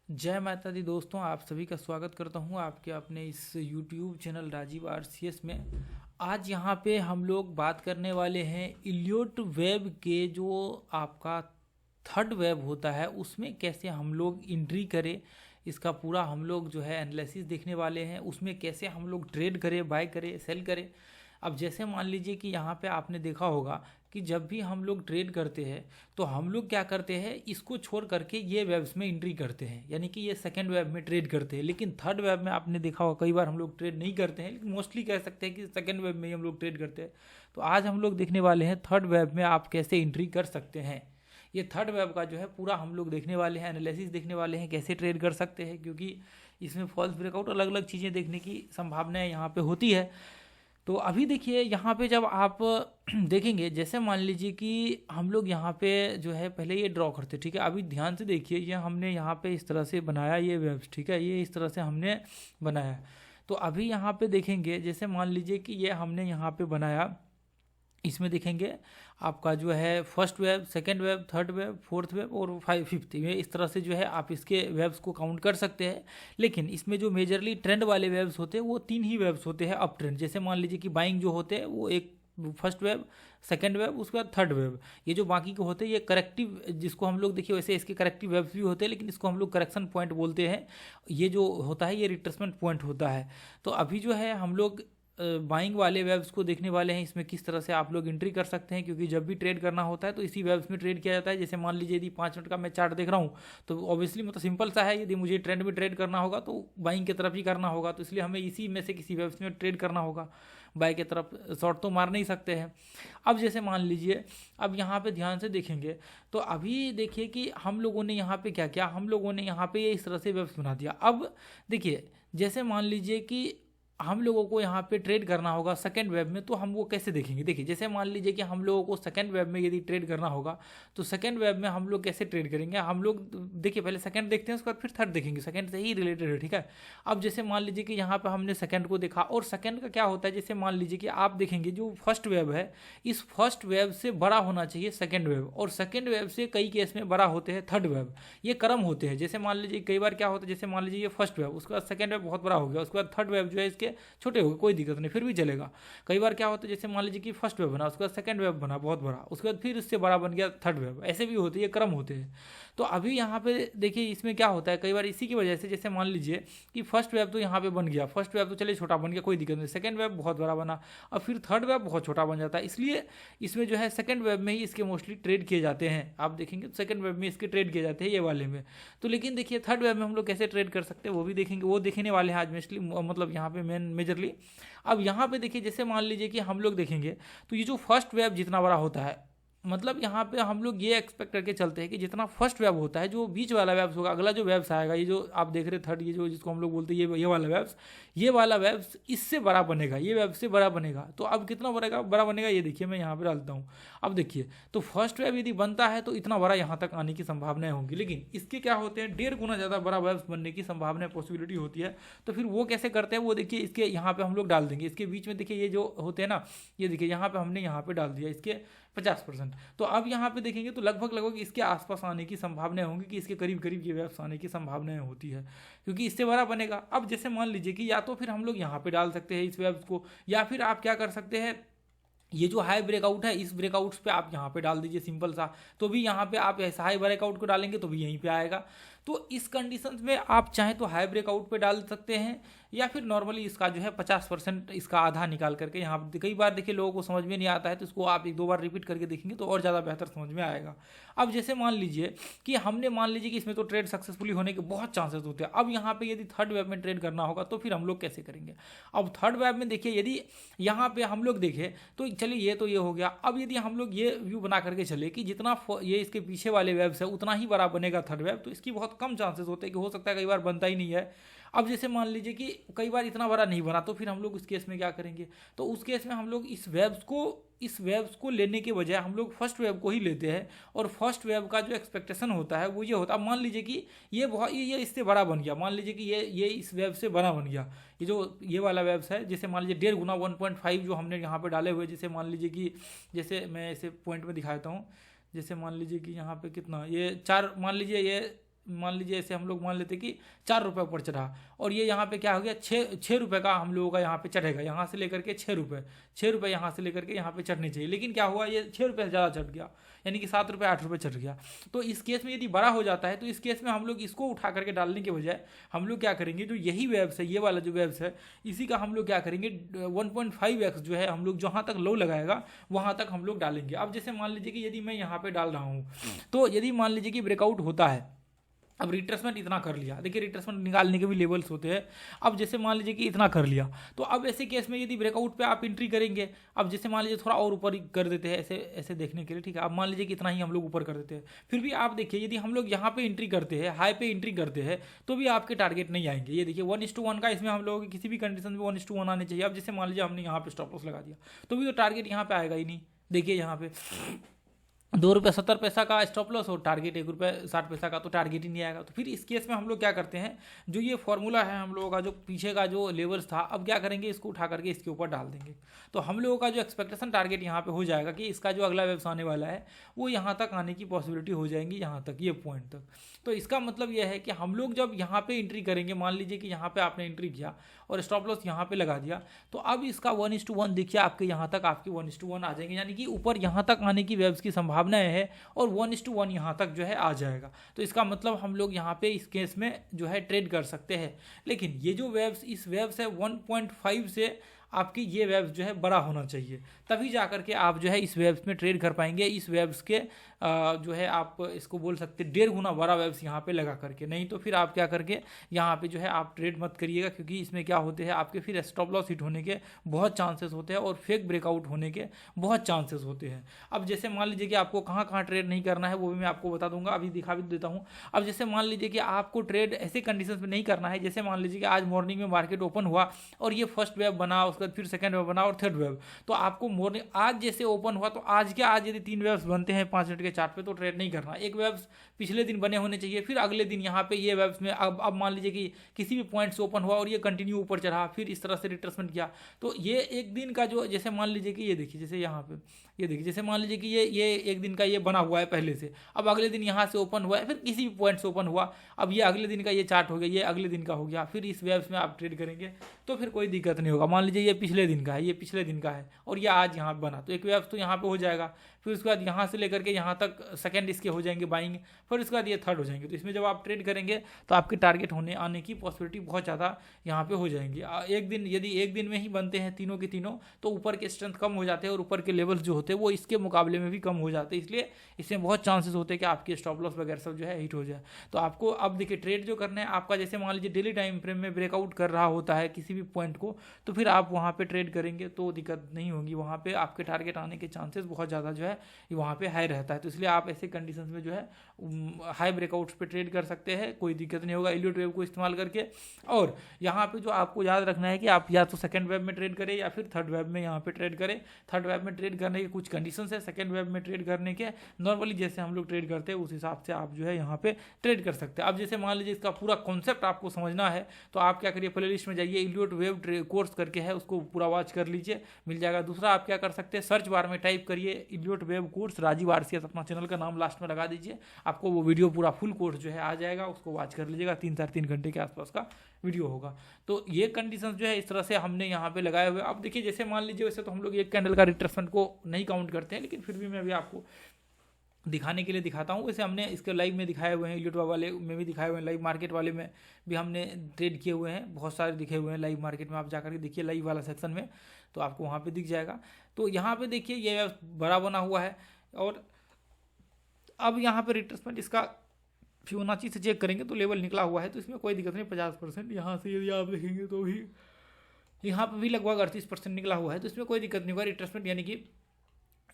जय माता दी दोस्तों, आप सभी का स्वागत करता हूं आपके अपने इस YouTube चैनल राजीव आरसीएस में। आज यहां पे हम लोग बात करने वाले हैं इलियट वेब के जो आपका थर्ड वेब होता है उसमें कैसे हम लोग एंट्री करें। इसका पूरा हम लोग जो है एनालिसिस देखने वाले हैं, उसमें कैसे हम लोग ट्रेड करें, बाय करें, सेल करें। अब जैसे मान लीजिए कि यहाँ पे आपने देखा होगा कि जब भी हम लोग ट्रेड करते हैं तो हम लोग क्या करते हैं, इसको छोड़ करके ये वेब्स में एंट्री करते हैं, यानी कि ये सेकंड वेब में ट्रेड करते हैं। लेकिन थर्ड वेब में आपने देखा होगा कई बार हम लोग ट्रेड नहीं करते हैं, लेकिन मोस्टली कह सकते हैं कि सेकंड वेब में ही हम लोग ट्रेड करते हैं। तो आज हम लोग देखने वाले हैं थर्ड वेब में आप कैसे एंट्री कर सकते हैं। ये थर्ड वेब का जो है पूरा हम लोग देखने वाले हैं, एनालिसिस देखने वाले हैं कैसे ट्रेड कर सकते हैं, क्योंकि इसमें फॉल्स ब्रेकआउट अलग अलग चीज़ें देखने की संभावनाएं यहाँ पे होती है। तो अभी देखिए यहाँ पे जब आप देखेंगे, जैसे मान लीजिए कि हम लोग यहाँ पे जो है पहले ये ड्रॉ करते, ठीक है। अभी ध्यान से देखिए, ये हमने यहाँ पे इस तरह से बनाया ये वेब्स, ठीक है, ये इस तरह से हमने बनाया। तो अभी यहाँ पे देखेंगे, जैसे मान लीजिए कि ये हमने यहाँ पे बनाया, इसमें देखेंगे आपका जो है first web, second web, third web, fourth web और फिफ्थ, ये इस तरह से जो है आप इसके वेब्स को काउंट कर सकते हैं। लेकिन इसमें जो मेजरली ट्रेंड वाले वेब्स होते हैं वो तीन ही वेब्स होते हैं अप ट्रेंड। जैसे मान लीजिए कि बाइंग जो होते हैं वो एक फर्स्ट वेब, सेकंड वेब, उसके बाद थर्ड वेब। ये जो बाकी के होते हैं ये करेक्टिव, जिसको हम लोग देखिए वैसे इसके करेक्टिव वेब्स भी होते हैं, लेकिन इसको हम लोग करेक्शन पॉइंट बोलते हैं। ये जो होता है ये रिट्रेसमेंट पॉइंट होता है। तो अभी जो है हम लोग बाइंग वाले वेब्स को देखने वाले हैं, इसमें किस तरह से आप लोग एंट्री कर सकते हैं, क्योंकि जब भी ट्रेड करना होता है तो इसी वेब्स में ट्रेड किया जाता है। जैसे मान लीजिए यदि 5 मिनट का मैं चार्ट देख रहा हूँ तो ऑब्वियसली मतलब सिंपल सा है, यदि मुझे ट्रेंड में ट्रेड करना होगा तो बाइंग की तरफ ही करना होगा, तो इसलिए हमें इसी में से किसी वेब्स में ट्रेड करना होगा। बाय की तरफ शॉर्ट तो मार नहीं सकते हैं। अब जैसे मान लीजिए, अब यहाँ पे ध्यान से देखेंगे तो अभी देखिए कि हम लोगों ने यहाँ पे क्या किया, हम लोगों ने यहाँ पे ये इस तरह से वेब्स बना दिया। अब देखिए, जैसे मान लीजिए कि हम लोगों को यहाँ पे ट्रेड करना होगा सेकंड वेब में, तो हम वो कैसे देखेंगे। देखिए, जैसे मान लीजिए कि हम लोगों को सेकंड वेब में यदि ट्रेड करना होगा तो सेकंड वेब में हम लोग कैसे ट्रेड करेंगे। हम लोग देखिए पहले सेकंड देखते हैं, उसके बाद फिर थर्ड देखेंगे, सेकंड से ही रिलेटेड है, ठीक है। अब जैसे मान लीजिए कि यहाँ पे हमने सेकंड को देखा, और सेकंड का क्या होता है, जैसे मान लीजिए कि आप देखेंगे जो फर्स्ट वेब है, इस फर्स्ट वेब से बड़ा होना चाहिए सेकंड वेब, और सेकंड वेब से कई केस में बड़ा होते हैं थर्ड वेब। ये क्रम होते हैं। जैसे मान लीजिए कई बार क्या होता है, जैसे मान लीजिए ये फर्स्ट वेब, उसके बाद सेकंड वेब बहुत बड़ा हो गया, उसके बाद थर्ड वेब जो है इसके छोटे हो गए, कोई दिक्कत नहीं, फिर भी चलेगा। कई बार क्या होता है, जैसे मान लीजिए कि फर्स्ट वेब बना, उसके बाद सेकंड वेब बना बहुत बड़ा, उसके बाद फिर इससे बड़ा बन गया थर्ड वेब, ऐसे भी होते हैं, ये क्रम होते हैं। तो अभी यहाँ पे देखिए इसमें क्या होता है, कई बार इसी की वजह से, जैसे मान लीजिए कि फर्स्ट वेब तो यहाँ पे बन गया, फर्स्ट वेब तो चलिए छोटा बन गया, कोई दिक्कत नहीं, सेकंड वेब बहुत बड़ा बना, अब फिर थर्ड वेब बहुत छोटा बन जाता है। इसलिए इसमें जो है सेकंड वेब में ही इसके मोस्टली ट्रेड किए जाते हैं। आप देखेंगे सेकंड वेब में इसके ट्रेड किए जाते हैं, ये वाले में। तो लेकिन देखिए थर्ड वेब में हम लोग कैसे ट्रेड कर सकते हैं वो भी देखेंगे, वो देखने वाले हैं आज मोस्टली, मतलब यहाँ पे मेन मेजरली। अब यहाँ पे देखिए, जैसे मान लीजिए कि हम लोग देखेंगे तो ये जो फर्स्ट वेब जितना बड़ा होता है, मतलब यहाँ पे हम लोग ये एक्सपेक्ट करके चलते हैं कि जितना फर्स्ट वेब होता है, जो बीच वाला वेब्स होगा, अगला जो वेब्स आएगा, ये जो आप देख रहे थर्ड, ये जो जिसको हम लोग बोलते हैं ये वाला वेब्स, ये वाला वेब्स इससे बड़ा बनेगा, ये वेब से बड़ा बनेगा। तो अब कितना बड़ा बनेगा ये देखिए, मैं यहाँ पे डालता हूँ। अब देखिए, तो फर्स्ट वेब यदि बनता है तो इतना बड़ा यहाँ तक आने की संभावनाएं होंगी, लेकिन इसके क्या होते हैं, 1.5 गुना ज़्यादा बड़ा वेब्स बनने की संभावना पॉसिबिलिटी होती है। तो फिर वो कैसे करते हैं वो देखिए, इसके यहाँ पे हम लोग डाल देंगे, इसके बीच में देखिए ये जो होते हैं ना, ये देखिए यहाँ पे हमने यहाँ पे डाल दिया इसके 50%। तो अब यहाँ पे देखेंगे तो लगभग इसके आसपास आने की संभावनाएं होंगी, कि इसके करीब करीब ये वेब्स आने की संभावनाएं होती है, क्योंकि इससे बड़ा बनेगा। अब जैसे मान लीजिए कि या तो फिर हम लोग यहाँ पे डाल सकते हैं इस वेब्स को, या फिर आप क्या कर सकते हैं, ये जो हाई ब्रेकआउट है इस ब्रेकआउट्स पे आप यहाँ पे डाल दीजिए सिंपल सा, तो भी यहाँ पे आप ऐसा हाई ब्रेकआउट को डालेंगे तो भी यहीं पे आएगा। तो इस कंडीशंस में आप चाहें तो हाई ब्रेकआउट पे डाल सकते हैं, या फिर नॉर्मली इसका जो है 50% इसका आधा निकाल करके यहाँ पे, कई बार देखिए लोगों को समझ में नहीं आता है, तो इसको आप 1-2 बार रिपीट करके देखेंगे तो और ज़्यादा बेहतर समझ में आएगा। अब जैसे मान लीजिए कि हमने मान लीजिए कि इसमें तो ट्रेड सक्सेसफुली होने के बहुत चांसेस होते हैं। अब यहाँ पे यदि थर्ड वेब में ट्रेड करना होगा तो फिर हम लोग कैसे करेंगे। अब थर्ड वेब में देखिए, यदि यहाँ पे हम लोग देखें तो चलिए ये तो ये हो गया। अब यदि हम लोग ये व्यू बना करके चले कि जितना ये इसके पीछे वाले वेब्स है उतना ही बड़ा बनेगा थर्ड वेब, तो इसकी बहुत कम चांसेस होते हैं, कि हो सकता है कई बार बनता ही नहीं है। अब जैसे मान लीजिए कि कई बार इतना बड़ा नहीं बना, तो फिर हम लोग उस केस में क्या करेंगे, तो उस केस में हम लोग इस वेब्स को लेने के बजाय हम लोग फर्स्ट वेब को ही लेते हैं, और फर्स्ट वेब का जो एक्सपेक्टेशन होता है वो ये होता है, मान लीजिए कि ये इससे बड़ा बन गया, मान लीजिए कि ये इस वेब से बड़ा बन गया, ये जो ये वाला वेब्स है, जैसे मान लीजिए 1.5 गुना 1.5 जो हमने यहाँ पे डाले हुए, जैसे मान लीजिए कि, जैसे मैं इसे पॉइंट में दिखाता हूँ, जैसे मान लीजिए कि यहाँ पे कितना, ये 4, मान लीजिए ये मान लीजिए ऐसे हम लोग मान लेते कि 4 रुपये ऊपर चढ़ा और ये यहाँ पे क्या हो गया 6 रुपये का हम लोगों का यहाँ पे चढ़ेगा, यहाँ से लेकर के 6 रुपये यहाँ से लेकर के यहाँ पे चढ़ने चाहिए, लेकिन क्या हुआ ये 6 रुपये से ज़्यादा चढ़ गया, यानी कि 7 रुपये 8 रुपये चढ़ गया। तो इस केस में यदि बड़ा हो जाता है तो इस केस में हम लोग इसको उठा करके डालने के बजाय हम लोग क्या करेंगे, जो यही वेब्स है, ये वाला जो वेब्स है, इसी का हम लोग क्या करेंगे 1.5x जो है हम लोग जहाँ तक लो लगाएगा वहाँ तक हम लोग डालेंगे। अब जैसे मान लीजिए कि यदि मैं यहाँ पे डाल रहा हूँ तो यदि मान लीजिए कि ब्रेकआउट होता है, अब रिट्रेसमेंट इतना कर लिया, देखिए रिट्रेसमेंट निकालने के भी लेवल्स होते हैं। अब जैसे मान लीजिए कि इतना कर लिया तो अब ऐसे केस में यदि ब्रेकआउट पे आप एंट्री करेंगे, अब जैसे मान लीजिए थोड़ा और ऊपर ही कर देते हैं ऐसे ऐसे देखने के लिए, ठीक है, अब मान लीजिए कि इतना ही हम लोग ऊपर कर देते हैं, फिर भी आप देखिए यदि हम लोग यहाँ पे एंट्री करते हैं, हाई पे एंट्री करते हैं, तो भी आपके टारगेट नहीं आएंगे। ये देखिए 1:1 का इसमें हम लोगों की किसी भी कंडीशन में 1:1 आने चाहिए। अब जैसे मान लीजिए हमने यहाँ पे स्टॉप लॉस लगा दिया तो भी तो टारगेट यहाँ पे आएगा ही नहीं। देखिए यहाँ पे 2 रुपये 70 पैसा का स्टॉप लॉस और टारगेट 1 रुपये 60 पैसा का, तो टारगेट ही नहीं आएगा। तो फिर इस केस में हम लोग क्या करते हैं, जो ये फॉर्मूला है हम लोगों का, जो पीछे का जो लेवल्स था, अब क्या करेंगे, इसको उठा करके इसके ऊपर डाल देंगे। तो हम लोगों का जो एक्सपेक्टेशन टारगेट यहाँ पे हो जाएगा कि इसका जो अगला वेव्स आने वाला है वो यहाँ तक आने की पॉसिबिलिटी हो जाएंगी, यहाँ तक, ये पॉइंट तक। तो इसका मतलब यह है कि हम लोग जब यहाँ पे एंट्री करेंगे, मान लीजिए कि यहाँ पे आपने एंट्री किया और स्टॉप लॉस यहाँ पे लगा दिया, तो अब इसका 1:1 देखिए आपके यहाँ तक आपके 1:1 आ जाएंगे, यानी कि ऊपर यहाँ तक आने की वेव्स की संभावनाएं है और 1:1 यहाँ तक जो है आ जाएगा। तो इसका मतलब हम लोग यहाँ पे इस केस में जो है ट्रेड कर सकते हैं। लेकिन ये जो वेव्स, इस वेव्स है 1.5 से आपकी ये वेव्स जो है बड़ा होना चाहिए, तभी जा कर के आप जो है इस वेव्स में ट्रेड कर पाएंगे। इस वेव्स के जो है आप इसको बोल सकते 1.5 गुना बड़ा वेव्स यहाँ पे लगा करके, नहीं तो फिर आप क्या करके यहाँ पे जो है आप ट्रेड मत करिएगा, क्योंकि इसमें क्या होते हैं आपके फिर स्टॉप लॉस हिट होने के बहुत चांसेस होते हैं और फेक ब्रेकआउट होने के बहुत चांसेस होते हैं। अब जैसे मान लीजिए कि आपको कहाँ कहाँ ट्रेड नहीं करना है वो भी मैं आपको बता दूंगा, अभी दिखा भी देता हूँ। अब जैसे मान लीजिए कि आपको ट्रेड ऐसे कंडीशन में नहीं करना है, जैसे मान लीजिए कि आज मॉर्निंग में मार्केट ओपन हुआ और ये फर्स्ट वेव बना, उसके बाद फिर सेकंड वेव बना और थर्ड वेव, तो आपको मॉर्निंग आज जैसे ओपन हुआ तो आज यदि 3 वेव्स बनते हैं 5 मिनट के चार्ट पे तो ट्रेड नहीं करना। एक वेव्स पिछले दिन बने होने चाहिए, फिर अगले दिन यहाँ पे ये वेव्स में अब मान लीजिए कि किसी भी पॉइंट से ओपन हुआ और ये कंटिन्यू ऊपर चढ़ा, फिर इस तरह से रिट्रेसमेंट किया, तो ये एक दिन का जो, जैसे मान लीजिए कि ये देखिए, जैसे यहाँ पे ये देखिए, जैसे मान लीजिए कि ये एक दिन का ये बना हुआ है पहले से, अब अगले दिन यहाँ से ओपन हुआ है, फिर किसी भी पॉइंट से ओपन हुआ, अब ये अगले दिन का ये चार्ट हो गया, ये अगले दिन का हो गया, फिर इस वेव्स में आप ट्रेड करेंगे तो फिर कोई दिक्कत नहीं होगा। मान लीजिए ये पिछले दिन का है, ये पिछले दिन का है और ये आज यहाँ बना, तो एक वेव्स तो यहाँ पे हो जाएगा, फिर उसके बाद यहाँ से लेकर के यहाँ तक सेकंड इसके हो जाएंगे बाइंग, फिर उसके बाद ये थर्ड हो जाएंगे। तो इसमें जब आप ट्रेड करेंगे तो आपके टारगेट होने आने की पॉसिबिलिटी बहुत ज़्यादा यहाँ पे हो जाएंगी। एक दिन यदि एक दिन में ही बनते हैं तीनों के तीनों तो ऊपर के स्ट्रेंथ कम हो जाते हैं और ऊपर के लेवल्स जो होते हैं वो इसके मुकाबले में भी कम हो जाते हैं, इसलिए इसमें बहुत चांसेस होते हैं कि आपके स्टॉप लॉस वगैरह सब जो है हिट हो जाए। तो आपको अब देखिए ट्रेड जो करना है आपका, जैसे मान लीजिए डेली टाइम फ्रेम में ब्रेकआउट कर रहा होता है किसी भी पॉइंट को, तो फिर आप वहाँ पे ट्रेड करेंगे तो दिक्कत नहीं होगी, वहाँ पे आपके टारगेट आने के चांसेस बहुत ज़्यादा जो है वहाँ पे हाई रहता है। तो इसलिए आप ऐसे कंडीशंस में जो है हाई ब्रेकआउट्स पे ट्रेड कर सकते हैं, कोई दिक्कत नहीं होगा इलियट वेव को इस्तेमाल करके। और यहाँ पे जो आपको याद रखना है कि आप या तो सेकंड वेव में ट्रेड करें या फिर थर्ड वेव में यहाँ पे ट्रेड करें। थर्ड वेव में ट्रेड करने के कुछ कंडीशंस है, सेकंड वेव में ट्रेड करने के नॉर्मली जैसे हम लोग ट्रेड करते हैं उस हिसाब से आप जो है यहाँ पे ट्रेड कर सकते हैं। अब जैसे मान लीजिए इसका पूरा कॉन्सेप्ट आपको समझना है तो आप क्या करिए, प्ले लिस्ट में जाइए, इलियट वेव कोर्स करके है उसको पूरा वॉच कर लीजिए, मिल जाएगा। दूसरा आप क्या कर सकते हैं, सर्च बार में टाइप करिए Elliott wave course Rajiv RCS, अपना चैनल का नाम लास्ट में लगा दीजिए, आपको वो वीडियो पूरा फुल कोर्स जो है आ जाएगा, उसको वॉच कर लीजिएगा। 3 घंटे के आसपास का वीडियो होगा। तो ये कंडीशंस जो है इस तरह से हमने यहाँ पे लगाए हुए। अब देखिए जैसे मान लीजिए वैसे तो हम लोग एक कैंडल का रिट्रेसमेंट को नहीं काउंट करते हैं, लेकिन फिर भी मैं अभी आपको दिखाने के लिए दिखाता हूँ। वैसे हमने इसके लाइव में दिखाए हुए हैं, इलियट वाले में भी दिखाए हुए हैं, लाइव मार्केट वाले में भी हमने ट्रेड किए हुए हैं, बहुत सारे दिखे हुए हैं लाइव मार्केट में। आप जाकर के देखिए लाइव वाला सेक्शन में तो आपको वहाँ पे दिख जाएगा। तो यहाँ पे देखिए ये बड़ा बना हुआ है और अब यहाँ पे रिट्रेसमेंट इसका फिबोनाची से चेक करेंगे तो लेवल निकला हुआ है, तो इसमें कोई दिक्कत नहीं। 50% यहाँ से यदि आप देखेंगे तो भी यहाँ पे भी लगभग 38% निकला हुआ है, तो इसमें कोई दिक्कत नहीं होगा। रिट्रेसमेंट यानी कि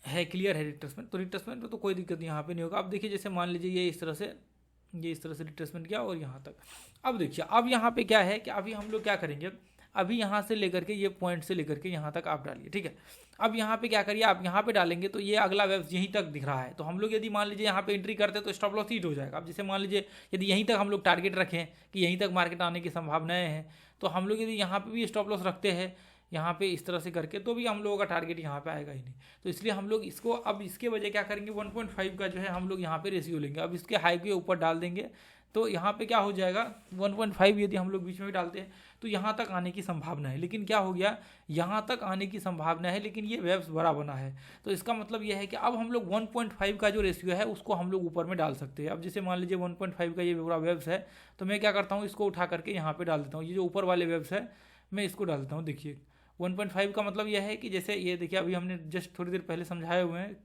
है, क्लियर है रिट्रेसमेंट, तो रिट्रेसमेंट में तो कोई दिक्कत यहाँ पे नहीं होगा। अब देखिए जैसे मान लीजिए ये इस तरह से रिट्रेसमेंट किया और यहाँ तक। अब देखिए अब यहाँ पे क्या है कि अभी हम लोग क्या करेंगे, अभी यहाँ से लेकर के ये पॉइंट से लेकर के यहाँ तक आप डालिए, ठीक है। अब यहाँ पे क्या करिए, आप यहाँ पे डालेंगे तो ये अगला वेव यहीं तक दिख रहा है, तो हम लोग यदि मान लीजिए यहाँ पे एंट्री करते तो स्टॉप लॉस हिट हो जाएगा। अब जैसे मान लीजिए यदि यहीं तक हम लोग टारगेट रखें कि यहीं तक मार्केट आने की संभावनाएं हैं, तो हम लोग यदि यहाँ पे भी स्टॉप लॉस रखते हैं यहाँ पे इस तरह से करके, तो भी हम लोगों का टारगेट यहाँ पे आएगा ही नहीं। तो इसलिए हम लोग इसको अब इसके वजह क्या करेंगे, 1.5 का जो है हम लोग यहाँ पे रेशियो लेंगे। अब इसके हाई के ऊपर डाल देंगे तो यहाँ पे क्या हो जाएगा 1.5 यदि हम लोग बीच में भी डालते हैं तो यहाँ तक आने की संभावना है, लेकिन क्या हो गया, यहाँ तक आने की संभावना है लेकिन ये वेव्स बड़ा बना है। तो इसका मतलब यह है कि अब हम लोग 1.5 का जो रेशियो है उसको हम लोग ऊपर में डाल सकते हैं। अब जैसे मान लीजिए 1.5 का ये पूरा वेव्स है, तो मैं क्या करता हूँ, इसको उठा करके यहाँ पे डाल देता हूँ। ये जो ऊपर वाले वेव्स है मैं इसको डाल देता हूँ। देखिए 1.5 का मतलब यह है कि जैसे ये देखिए अभी हमने जस्ट थोड़ी देर पहले समझाए हुए हैं,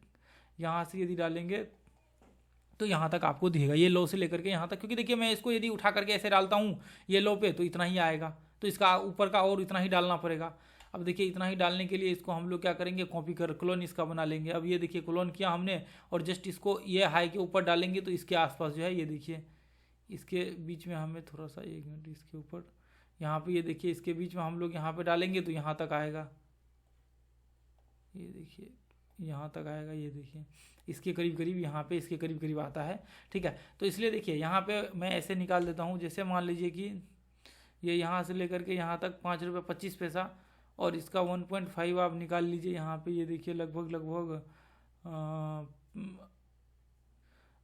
यहाँ से यदि डालेंगे तो यहाँ तक आपको दिखेगा, ये लो से लेकर के यहाँ तक, क्योंकि देखिए मैं इसको यदि उठा करके ऐसे डालता हूँ ये लो पे तो इतना ही आएगा, तो इसका ऊपर का और इतना ही डालना पड़ेगा। अब देखिए इतना ही डालने के लिए इसको हम लोग क्या करेंगे, कॉपी कर क्लोन इसका बना लेंगे। अब ये देखिए क्लोन किया हमने और जस्ट इसको ये हाई के ऊपर डालेंगे तो इसके आसपास जो है ये देखिए इसके बीच में हमें थोड़ा सा 1 मिनट इसके ऊपर यहाँ पे ये देखिए इसके बीच में हम लोग यहाँ पे डालेंगे तो यहाँ तक आएगा, ये देखिए यहाँ तक आएगा, ये देखिए इसके करीब करीब यहाँ पे इसके करीब करीब आता है। ठीक है, तो इसलिए देखिए यहाँ पे मैं ऐसे निकाल देता हूँ, जैसे मान लीजिए कि ये यहाँ से लेकर के यहाँ तक 5 रुपये 25 पैसा और इसका 1.5 आप निकाल लीजिए यहाँ पे, ये देखिए लगभग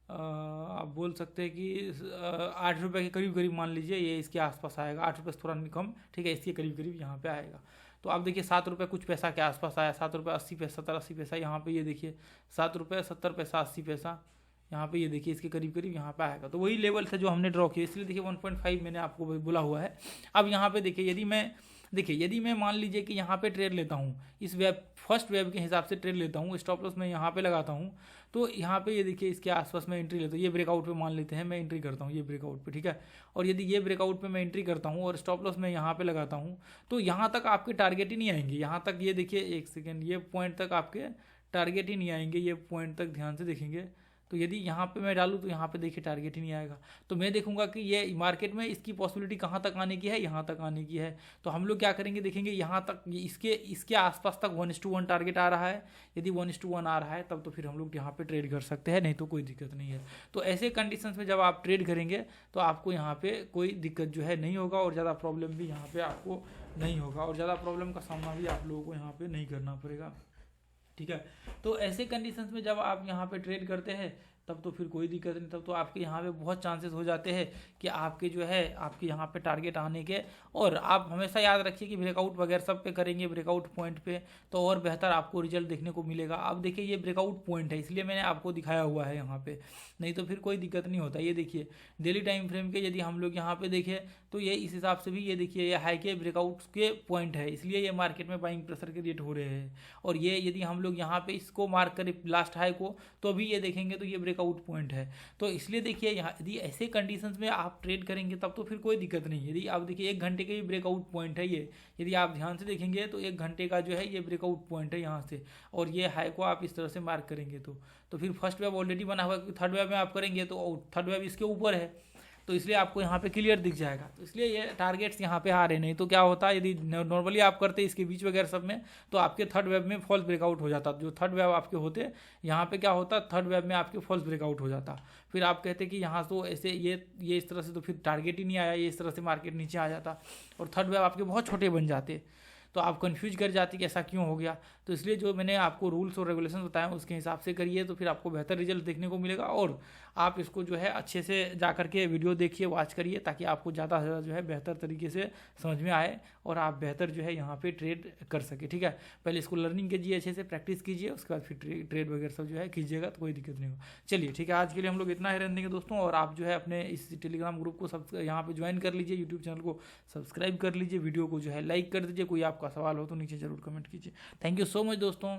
आप बोल सकते हैं कि 8 रुपये के करीब करीब मान लीजिए ये इसके आसपास आएगा, 8 रुपये से थोड़ा कम। ठीक है, इसके करीब करीब यहाँ पे आएगा। तो आप देखिए 7 रुपये कुछ पैसा के आसपास आया, 7 रुपये 80 पैसा 70 80 पैसा यहाँ पे ये देखिए 7 रुपये 70 पैसा 80 पैसा यहाँ पे ये देखिए इसके करीब करीब यहाँ पे आएगा। तो वही लेवल था जो हमने ड्रॉ किया, इसलिए देखिए 1.5 मैंने आपको बोला हुआ है। अब यहाँ पे देखिए यदि मैं मान लीजिए कि यहाँ पे ट्रेड लेता हूँ, इस वेब फर्स्ट वेब के हिसाब से ट्रेड लेता हूँ, स्टॉप लॉस मैं यहाँ पे लगाता हूँ, तो यहाँ पे ये देखिए इसके आसपास मैं एंट्री लेता हूँ। ये ब्रेकआउट पे मान लेते हैं मैं एंट्री करता हूँ, ये ब्रेकआउट पे, ठीक है। और यदि ये ब्रेकआउट पे मैं एंट्री करता हूँ और स्टॉप लॉस मैं यहाँ पे लगाता हूँ तो यहाँ तक आपके टारगेट ही नहीं आएंगे। यहाँ तक ये देखिए 1 सेकेंड, ये पॉइंट तक आपके टारगेट ही नहीं आएंगे, ये पॉइंट तक ध्यान से देखेंगे। तो यदि यहाँ पे मैं डालूँ तो यहाँ पे देखिए टारगेट ही नहीं आएगा। तो मैं देखूंगा कि ये मार्केट में इसकी पॉसिबिलिटी कहाँ तक आने की है, यहाँ तक आने की है। तो हम लोग क्या करेंगे, देखेंगे यहाँ तक इसके आसपास तक 1:1 टारगेट आ रहा है। यदि 1:1 आ रहा है तब तो फिर हम लोग यहाँ पे ट्रेड कर सकते हैं, नहीं तो कोई दिक्कत नहीं है। तो ऐसे कंडीशंस में जब आप ट्रेड करेंगे तो आपको यहाँ पे कोई दिक्कत जो है नहीं होगा और ज़्यादा प्रॉब्लम भी यहाँ पे आपको नहीं होगा और ज़्यादा प्रॉब्लम का सामना भी आप लोगों को यहाँ पे नहीं करना पड़ेगा। ठीक है, तो ऐसे कंडीशंस में जब आप यहाँ पे ट्रेड करते हैं तब तो फिर कोई दिक्कत नहीं, तब तो आपके यहाँ पे बहुत चांसेस हो जाते हैं कि आपके जो है आपके यहाँ पे टारगेट आने के। और आप हमेशा याद रखिए कि ब्रेकआउट वगैरह सब पे करेंगे, ब्रेकआउट पॉइंट पे तो और बेहतर आपको रिजल्ट देखने को मिलेगा। अब देखिए ये ब्रेकआउट पॉइंट है इसलिए मैंने आपको दिखाया हुआ है यहाँ पे, नहीं तो फिर कोई दिक्कत नहीं होता। ये देखिए डेली टाइम फ्रेम के यदि हम लोग यहाँ पे देखें तो ये इस हिसाब से भी ये देखिए ये हाई के ब्रेकआउट के पॉइंट है, इसलिए ये मार्केट में बाइंग प्रेशर क्रिएट हो रहे हैं। और ये यदि हम लोग यहाँ पे इसको मार्क करें लास्ट हाई को तो भी ये देखेंगे तो ये ब्रेकआउट पॉइंट है। तो इसलिए देखिए यहाँ यदि ऐसे कंडीशंस में आप ट्रेड करेंगे तब तो फिर कोई दिक्कत नहीं है। यदि आप देखिए 1 घंटे के भी ब्रेकआउट पॉइंट है ये, यदि आप ध्यान से देखेंगे तो 1 घंटे का जो है ये ब्रेकआउट पॉइंट है यहाँ से, और ये हाई को आप इस तरह से मार्क करेंगे तो फिर फर्स्ट वेब ऑलरेडी बना हुआ है, क्योंकि थर्ड वेब में आप करेंगे तो थर्ड वेब इसके ऊपर है, तो इसलिए आपको यहाँ पे क्लियर दिख जाएगा। तो इसलिए ये टारगेट्स यहाँ पे आ रहे, नहीं तो क्या होता है यदि नॉर्मली आप करते इसके बीच वगैरह सब में तो आपके थर्ड वेब में फॉल्स ब्रेकआउट हो जाता। जो थर्ड वेब आपके होते यहाँ पे क्या होता, थर्ड वेब में आपके फॉल्स ब्रेकआउट हो जाता। फिर आप कहते कि यहाँ तो ऐसे ये इस तरह से तो फिर टारगेट ही नहीं आया, ये इस तरह से मार्केट नीचे आ जाता और थर्ड वेब आपके बहुत छोटे बन जाते, तो आप कंफ्यूज कर जाती कि ऐसा क्यों हो गया। तो इसलिए जो मैंने आपको रूल्स और रेगुलेशन बताए उसके हिसाब से करिए तो फिर आपको बेहतर रिजल्ट देखने को मिलेगा। और आप इसको जो है अच्छे से जा करके वीडियो देखिए, वॉच करिए, ताकि आपको ज़्यादा से ज़्यादा जो है बेहतर तरीके से समझ में आए और आप बेहतर जो है यहाँ पे ट्रेड कर सके। ठीक है, पहले इसको लर्निंग कीजिए, अच्छे से प्रैक्टिस कीजिए, उसके बाद फिर ट्रेड वगैरह सब जो है कीजिएगा तो कोई दिक्कत नहीं हो। चलिए ठीक है, आज के लिए हम लोग इतना ही रहने देंगे दोस्तों। और आप जो है अपने इस टेलीग्राम ग्रुप को सब यहाँ पे ज्वाइन कर लीजिए, यूट्यूब चैनल को सब्सक्राइब कर लीजिए, वीडियो को जो है लाइक कर दीजिए। कोई आपका सवाल हो तो नीचे जरूर कमेंट कीजिए। थैंक यू सो मच दोस्तों।